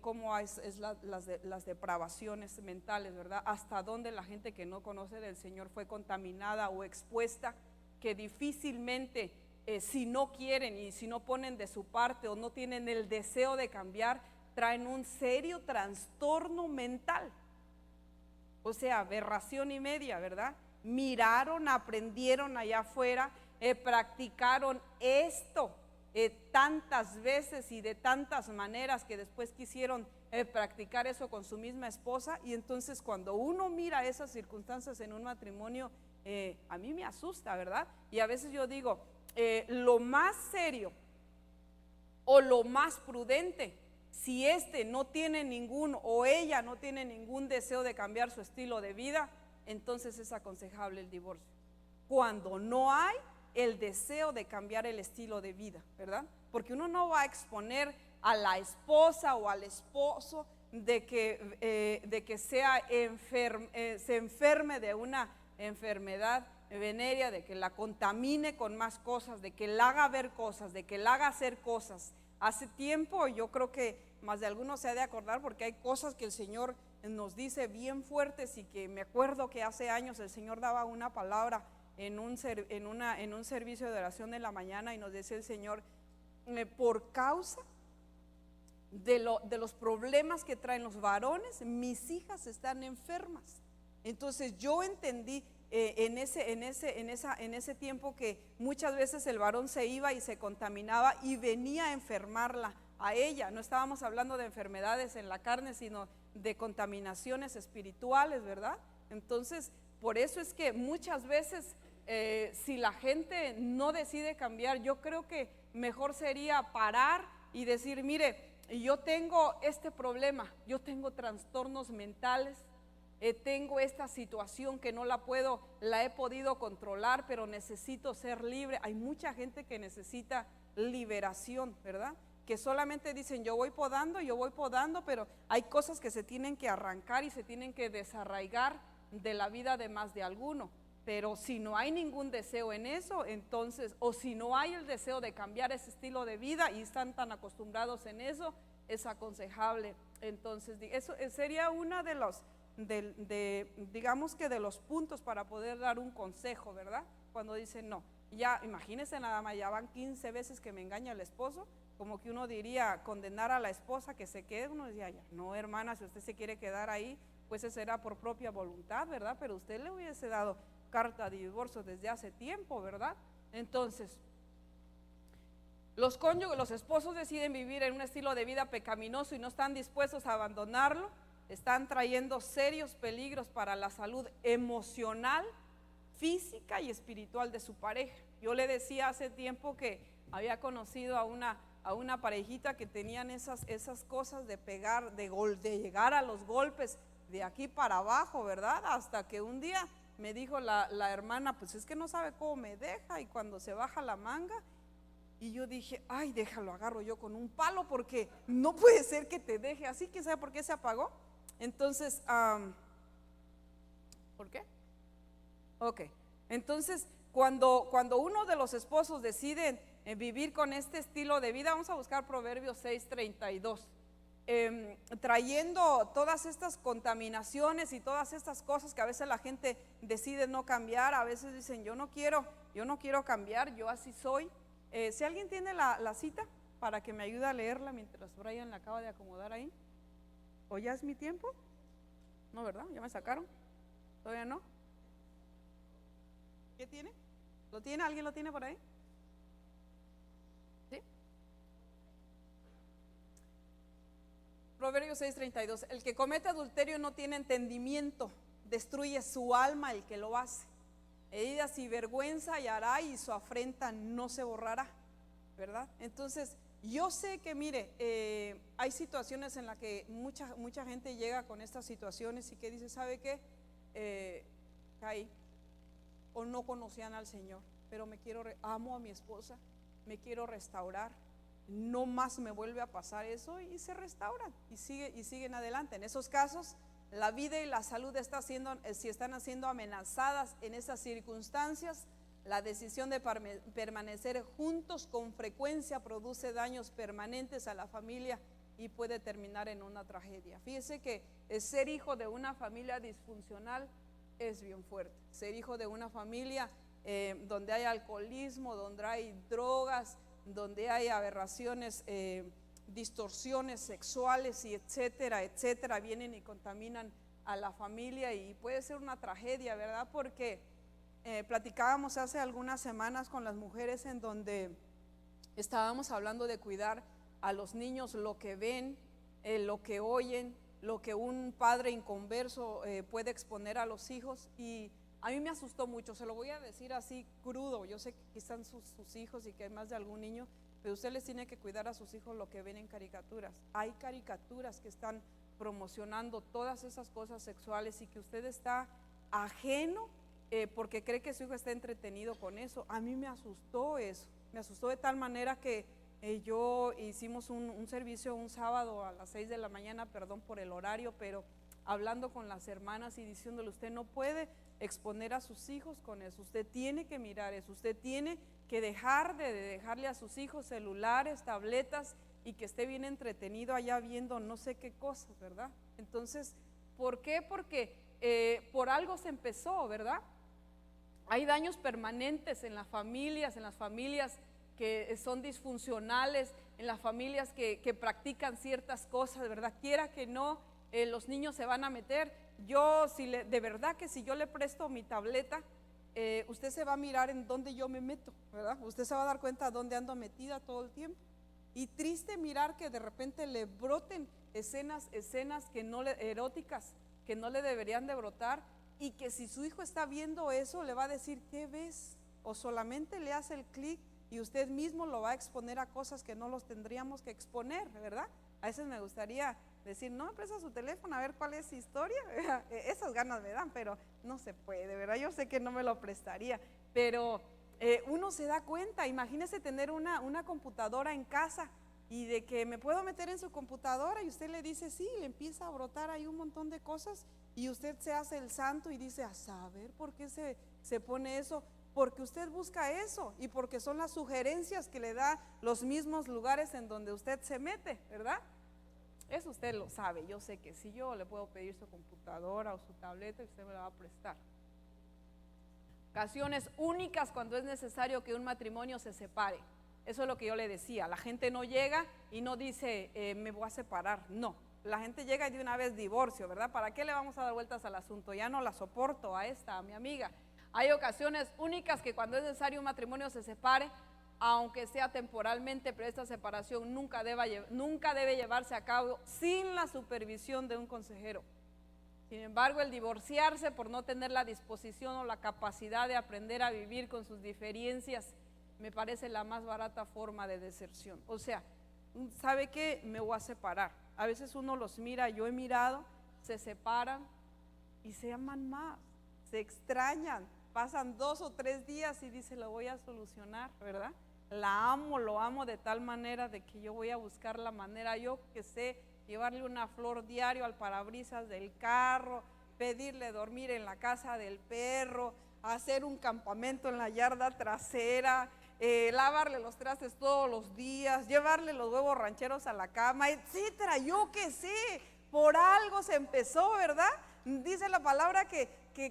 cómo las depravaciones mentales, ¿verdad? Hasta dónde la gente que no conoce del Señor fue contaminada o expuesta, que difícilmente, si no quieren y si no ponen de su parte o no tienen el deseo de cambiar, traen un serio trastorno mental. O sea, aberración y media, ¿verdad? Miraron, aprendieron allá afuera, practicaron esto tantas veces y de tantas maneras, que después quisieron practicar eso con su misma esposa. Y entonces cuando uno mira esas circunstancias en un matrimonio, a mí me asusta, ¿verdad? Y a veces yo digo, lo más serio o lo más prudente, si no tiene ningún, o ella no tiene ningún deseo de cambiar su estilo de vida, entonces es aconsejable el divorcio. Cuando no hay el deseo de cambiar el estilo de vida, ¿verdad? Porque uno no va a exponer a la esposa o al esposo de que se enferme de una enfermedad venérea, de que la contamine con más cosas, de que la haga ver cosas, de que la haga hacer cosas. Hace tiempo, yo creo que más de algunos se ha de acordar, porque hay cosas que el Señor nos dice bien fuertes, y que me acuerdo que hace años el Señor daba una palabra en un servicio de oración en la mañana, y nos decía el Señor, por causa de los problemas que traen los varones, mis hijas están enfermas. Entonces yo entendí en ese tiempo que muchas veces el varón se iba y se contaminaba y venía a enfermarla a ella. No estábamos hablando de enfermedades en la carne, sino de contaminaciones espirituales, ¿verdad? Entonces, por eso es que muchas veces, si la gente no decide cambiar, yo creo que mejor sería parar y decir, mire, yo tengo este problema, yo tengo trastornos mentales, tengo esta situación que no la he podido controlar, pero necesito ser libre. Hay mucha gente que necesita liberación, ¿verdad? que solamente dicen yo voy podando, pero hay cosas que se tienen que arrancar y se tienen que desarraigar de la vida de más de alguno. Pero si no hay ningún deseo en eso, entonces, o si no hay el deseo de cambiar ese estilo de vida y están tan acostumbrados en eso, es aconsejable. Entonces, eso sería una de los, digamos que de los puntos para poder dar un consejo, ¿verdad? Cuando dicen no, ya imagínense nada más, ya van 15 veces que me engaña el esposo, como que uno diría condenar a la esposa que se quede, uno decía, ya, no hermana, si usted se quiere quedar ahí, pues eso será por propia voluntad, ¿verdad? Pero usted le hubiese dado carta de divorcio desde hace tiempo, ¿verdad? Entonces, los cónyuges, los esposos deciden vivir en un estilo de vida pecaminoso y no están dispuestos a abandonarlo, están trayendo serios peligros para la salud emocional, física y espiritual de su pareja. Yo le decía hace tiempo que había conocido a una parejita que tenían esas cosas de pegar, de llegar a los golpes de aquí para abajo, ¿verdad? Hasta que un día me dijo la hermana, pues es que no sabe cómo me deja, y cuando se baja la manga, y yo dije, ay, déjalo, agarro yo con un palo, porque no puede ser que te deje así. ¿Quién sabe por qué se apagó? Entonces, ¿por qué? Ok, entonces cuando uno de los esposos decide vivir con este estilo de vida, vamos a buscar Proverbios 6:32. Trayendo todas estas contaminaciones y todas estas cosas que a veces la gente decide no cambiar, a veces dicen yo no quiero cambiar, yo así soy. Si alguien tiene la cita para que me ayude a leerla mientras Brian la acaba de acomodar ahí. ¿O ya es mi tiempo? No, ¿verdad? ¿Ya me sacaron? ¿Todavía no? ¿Qué tiene? ¿Lo tiene? ¿Alguien lo tiene por ahí? ¿Sí? Proverbios 6:32. El que comete adulterio no tiene entendimiento, destruye su alma el que lo hace. Heridas y vergüenza hallará y su afrenta no se borrará, ¿verdad? Entonces, yo sé que mire, hay situaciones en las que mucha gente llega con estas situaciones y que dice, ¿sabe qué? Caí, o no conocían al Señor, pero amo a mi esposa, me quiero restaurar, no más me vuelve a pasar eso, y se restauran y siguen adelante. En esos casos, la vida y la salud si están siendo amenazadas en esas circunstancias, la decisión de permanecer juntos con frecuencia produce daños permanentes a la familia y puede terminar en una tragedia. Fíjese que ser hijo de una familia disfuncional es bien fuerte. Ser hijo de una familia donde hay alcoholismo, donde hay drogas, donde hay aberraciones, distorsiones sexuales y etcétera, etcétera, vienen y contaminan a la familia y puede ser una tragedia, ¿verdad? Porque platicábamos hace algunas semanas con las mujeres en donde estábamos hablando de cuidar a los niños, lo que ven, lo que oyen, lo que un padre inconverso puede exponer a los hijos, y a mí me asustó mucho, se lo voy a decir así crudo. Yo sé que aquí están sus hijos y que hay más de algún niño, pero usted les tiene que cuidar a sus hijos lo que ven en caricaturas. Hay caricaturas que están promocionando todas esas cosas sexuales y que usted está ajeno porque cree que su hijo está entretenido con eso. A mí me asustó eso, me asustó de tal manera que yo hicimos un servicio un sábado a las 6 de la mañana, perdón por el horario, pero hablando con las hermanas y diciéndole, usted no puede exponer a sus hijos con eso, usted tiene que mirar eso, usted tiene que dejar de dejarle a sus hijos celulares, tabletas, y que esté bien entretenido allá viendo no sé qué cosas, ¿verdad? Entonces, ¿por qué? Porque por algo se empezó, ¿verdad? Hay daños permanentes en las familias que son disfuncionales, en las familias que practican ciertas cosas, ¿verdad? Quiera que no, los niños se van a meter. De verdad que si yo le presto mi tableta, usted se va a mirar en dónde yo me meto, ¿verdad? Usted se va a dar cuenta dónde ando metida todo el tiempo. Y triste mirar que de repente le broten escenas eróticas que no le deberían de brotar, y que si su hijo está viendo eso le va a decir, ¿qué ves? O solamente le hace el clic y usted mismo lo va a exponer a cosas que no los tendríamos que exponer, ¿verdad? A veces me gustaría decir, no me presta su teléfono a ver cuál es su historia. Esas ganas me dan, pero no se puede, ¿verdad? Yo sé que no me lo prestaría, pero uno se da cuenta. Imagínese tener una computadora en casa y de que me puedo meter en su computadora, y usted le dice sí, le empieza a brotar ahí un montón de cosas, y usted se hace el santo y dice, a saber por qué se pone eso, porque usted busca eso y porque son las sugerencias que le da los mismos lugares en donde usted se mete, ¿verdad? Eso usted lo sabe. Yo sé que si yo le puedo pedir su computadora o su tableta, usted me la va a prestar. Ocasiones únicas cuando es necesario que un matrimonio se separe. Eso es lo que yo le decía. La gente no llega y no dice me voy a separar. No, la gente llega y de una vez divorcio, ¿verdad? ¿Para qué le vamos a dar vueltas al asunto? Ya no la soporto a mi amiga. Hay ocasiones únicas que cuando es necesario un matrimonio se separe, aunque sea temporalmente, pero esta separación nunca debe llevarse a cabo sin la supervisión de un consejero. Sin embargo, el divorciarse por no tener la disposición o la capacidad de aprender a vivir con sus diferencias me parece la más barata forma de deserción. O sea, ¿sabe qué? Me voy a separar. A veces uno los mira, yo he mirado, se separan y se aman más, se extrañan, pasan 2 o 3 días y dice, lo voy a solucionar, ¿verdad? La amo, lo amo de tal manera de que yo voy a buscar la manera, yo que sé, llevarle una flor diario al parabrisas del carro, pedirle dormir en la casa del perro, hacer un campamento en la yarda trasera, lavarle los trastes todos los días, llevarle los huevos rancheros a la cama, etcétera. Yo que sé, por algo se empezó, ¿verdad? Dice la palabra que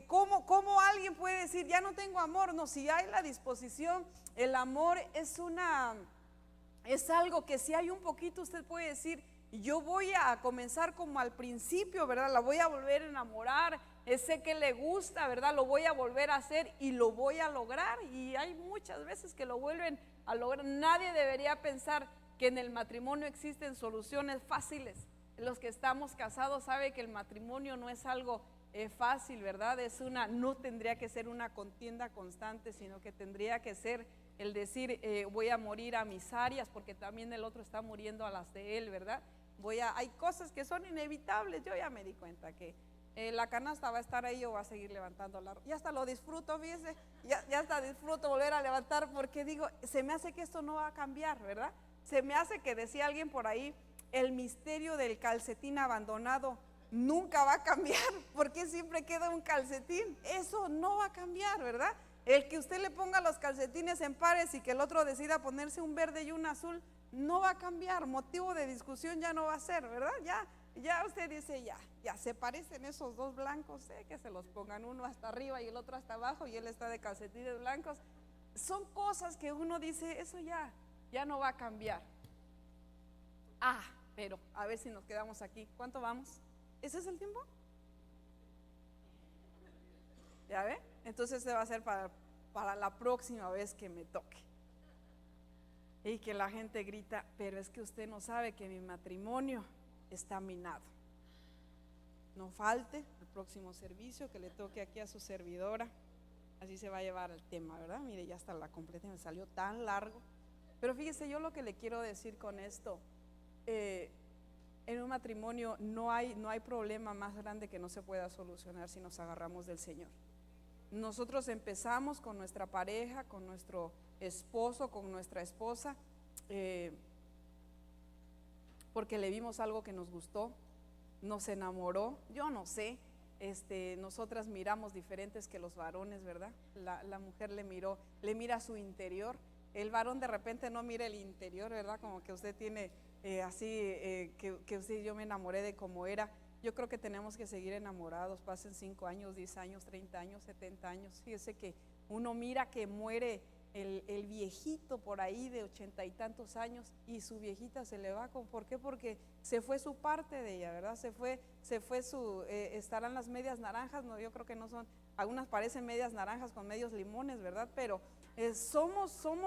cómo alguien puede decir ya no tengo amor. No, si hay la disposición, el amor es algo que si hay un poquito usted puede decir, yo voy a comenzar como al principio, ¿verdad? La voy a volver a enamorar, sé que le gusta, ¿verdad? Lo voy a volver a hacer y lo voy a lograr, y hay muchas veces que lo vuelven a lograr. Nadie debería pensar que en el matrimonio existen soluciones fáciles. Los que estamos casados saben que el matrimonio no es algo fácil, ¿verdad? No tendría que ser una contienda constante, sino que tendría que ser el decir voy a morir a mis áreas porque también el otro está muriendo a las de él, ¿verdad? Hay cosas que son inevitables. Yo ya me di cuenta que la canasta va a estar ahí, yo voy a seguir levantando y hasta lo disfruto, fíjese, ya hasta disfruto volver a levantar porque digo, se me hace que esto no va a cambiar, ¿verdad? Se me hace que decía alguien por ahí, el misterio del calcetín abandonado nunca va a cambiar, porque siempre queda un calcetín. Eso no va a cambiar, ¿verdad? El que usted le ponga los calcetines en pares y que el otro decida ponerse un verde y un azul, no va a cambiar, motivo de discusión ya no va a ser, ¿verdad? Ya usted dice, ya se parecen esos dos blancos, que se los pongan uno hasta arriba y el otro hasta abajo y él está de calcetines blancos. Son cosas que uno dice, eso ya no va a cambiar. Pero a ver si nos quedamos aquí. ¿Cuánto vamos? ¿Ese es el tiempo? ¿Ya ve? Entonces se va a hacer para la próxima vez que me toque. Y que la gente grita, pero es que usted no sabe que mi matrimonio está minado. No falte el próximo servicio que le toque aquí a su servidora. Así se va a llevar el tema, ¿verdad? Mire, ya hasta la completa me salió tan largo. Pero fíjese, yo lo que le quiero decir con esto, en un matrimonio no hay problema más grande que no se pueda solucionar si nos agarramos del Señor. Nosotros empezamos con nuestra pareja, con nuestro esposo, con nuestra esposa, porque le vimos algo que nos gustó, nos enamoró. Yo no sé, nosotras miramos diferentes que los varones, ¿verdad? La mujer le mira su interior. El varón de repente no mira el interior, ¿verdad? Como que usted tiene que usted, yo me enamoré de cómo era. Yo creo que tenemos que seguir enamorados, pasen 5 años, 10 años, 30 años, 70 años. Fíjese que uno mira que muere el viejito por ahí de 80 y tantos años y su viejita se le va. ¿Por qué? Porque se fue su parte de ella, ¿verdad? Se fue estarán las medias naranjas, no, yo creo que no son, algunas parecen medias naranjas con medios limones, ¿verdad? Pero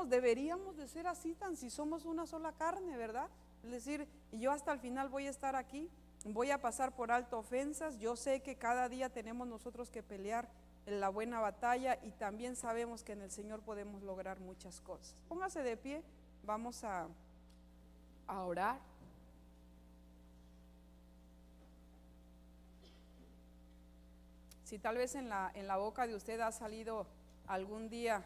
deberíamos de ser así, si somos una sola carne, ¿verdad? Es decir, yo hasta el final voy a estar aquí, voy a pasar por alto ofensas. Yo sé que cada día tenemos nosotros que pelear la buena batalla y también sabemos que en el Señor podemos lograr muchas cosas. Póngase de pie, vamos a orar. Si tal vez en la boca de usted ha salido algún día,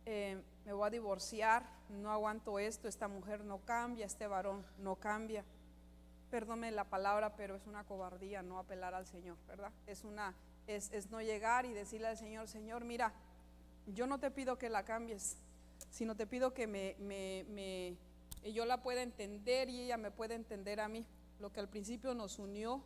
me voy a divorciar, no aguanto esto, esta mujer no cambia, este varón no cambia. Perdónme la palabra, pero es una cobardía no apelar al Señor, ¿verdad? Es no llegar y decirle al Señor: Señor, mira, yo no te pido que la cambies, sino te pido que yo la pueda entender y ella me pueda entender a mí. Lo que al principio nos unió,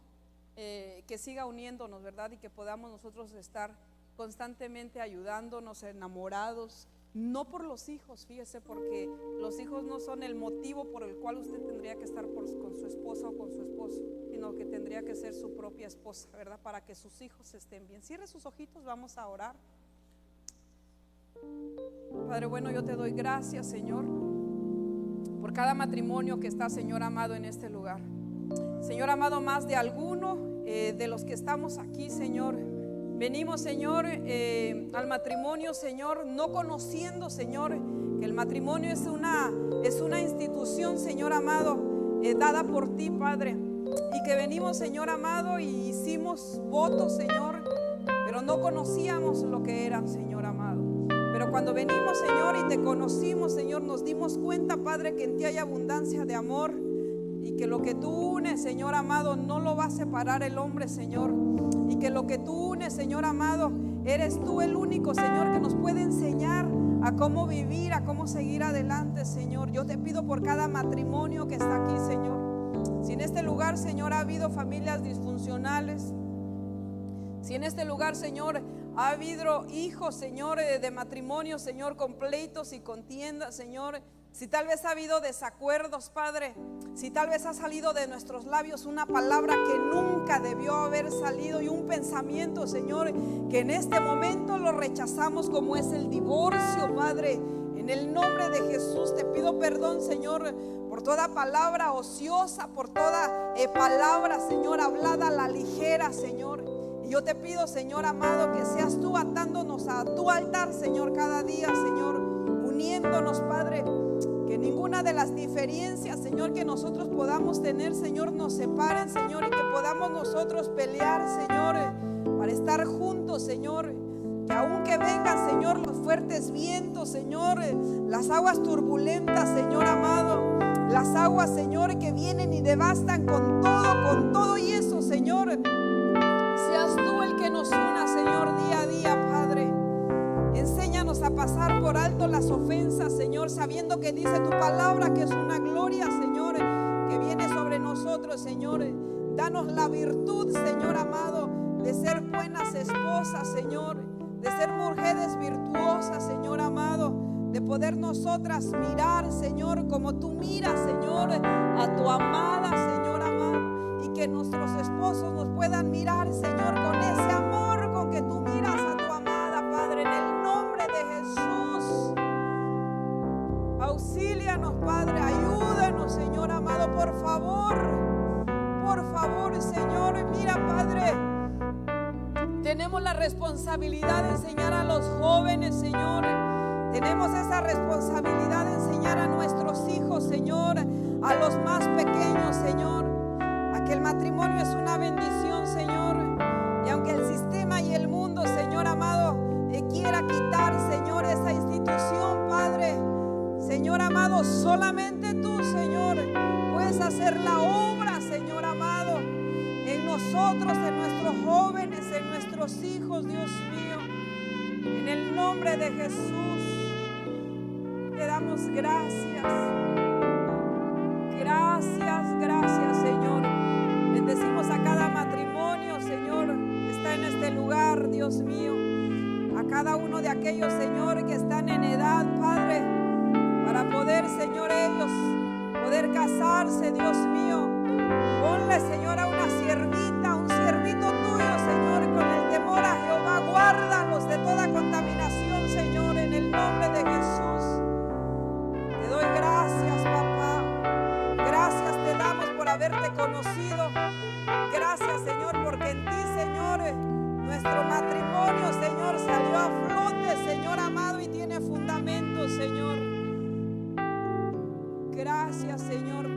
que siga uniéndonos, ¿verdad? Y que podamos nosotros estar constantemente ayudándonos, enamorados, no por los hijos, fíjese, porque los hijos no son el motivo por el cual usted tendría que estar con su esposa o con su esposo, sino que tendría que ser su propia esposa, ¿verdad? Para que sus hijos estén bien. Cierre sus ojitos, vamos a orar. Padre bueno, yo te doy gracias, Señor, por cada matrimonio que está, Señor amado, en este lugar. Señor amado, más de alguno de los que estamos aquí, Señor, venimos, Señor, al matrimonio, Señor, no conociendo, Señor, que el matrimonio es una institución, Señor amado, dada por ti, Padre, y que venimos, Señor amado, y hicimos votos, Señor, pero no conocíamos lo que eran, Señor amado. Pero cuando venimos, Señor, y te conocimos, Señor, nos dimos cuenta, Padre, que en ti hay abundancia de amor, y que lo que tú unes, Señor amado, no lo va a separar el hombre, Señor. Y que lo que tú unes, Señor amado, eres tú el único, Señor, que nos puede enseñar a cómo vivir, a cómo seguir adelante, Señor. Yo te pido por cada matrimonio que está aquí, Señor. Si en este lugar, Señor, ha habido familias disfuncionales, si en este lugar, Señor, ha habido hijos, Señor, de matrimonio, Señor, con pleitos y contiendas, Señor, si tal vez ha habido desacuerdos, Padre, si tal vez ha salido de nuestros labios una palabra que nunca debió haber salido y un pensamiento, Señor, que en este momento lo rechazamos, como es el divorcio, Padre, en el nombre de Jesús te pido perdón, Señor, por toda palabra ociosa, por toda palabra, Señor, hablada a la ligera, Señor. Y yo te pido, Señor amado, que seas tú atándonos a tu altar, Señor, cada día, Señor, uniéndonos, Padre. Que ninguna de las diferencias, Señor, que nosotros podamos tener, Señor, nos separen, Señor, y que podamos nosotros pelear, Señor, para estar juntos, Señor. Que aunque vengan, Señor, los fuertes vientos, Señor, las aguas turbulentas, Señor amado, las aguas, Señor, que vienen y devastan con todo y eso, Señor, seas tú el que nos una, Señor, día a día, Padre. Enséñanos a pasar por alto las ofensas, Señor, sabiendo que dice tu palabra que es una gloria, Señor, que viene sobre nosotros, Señor. Danos la virtud, Señor amado, de ser buenas esposas, Señor, de ser mujeres virtuosas, Señor amado, de poder nosotras mirar, Señor, como tú miras, Señor, a tu amada, Señor amado, y que nuestros esposos nos puedan mirar, Señor, con ese amor con que tú miras a tu amada, Padre, en el nombre de Jesús. Auxílianos, Padre, ayúdanos, Señor amado, por favor, Señor. Mira, Padre, tenemos la responsabilidad de enseñar a los jóvenes, Señor. Tenemos esa responsabilidad de enseñar a nuestros hijos, Señor, a los más pequeños, Señor, a que el matrimonio es una bendición, Señor. Y aunque el sistema y el mundo, Señor amado, quiera quitar, Señor, esa institución, Padre, Señor amado, solamente tú, Señor, puedes hacer la obra, Señor amado, en nosotros, en nuestros jóvenes, en nuestros hijos, Dios mío. En el nombre de Jesús te damos gracias. Gracias, Señor. Bendecimos a cada matrimonio, Señor, que está en este lugar, Dios mío. A cada uno de aquellos, Señor, que están en edad, Padre, para poder, Señor, ellos poder casarse, Dios mío. Ponle, Señor, a una siervita, un siervito tuyo, Señor, con el temor a Jehová. Guárdalos de toda contaminación, Señor, en el nombre de Jesús. Te doy gracias, papá. Gracias te damos por haberte conocido. Gracias, Señor, porque en ti, Señor, nuestro matrimonio, Señor, salió a flote, Señor amado, y tiene fundamento, Señor. Gracias, Señor.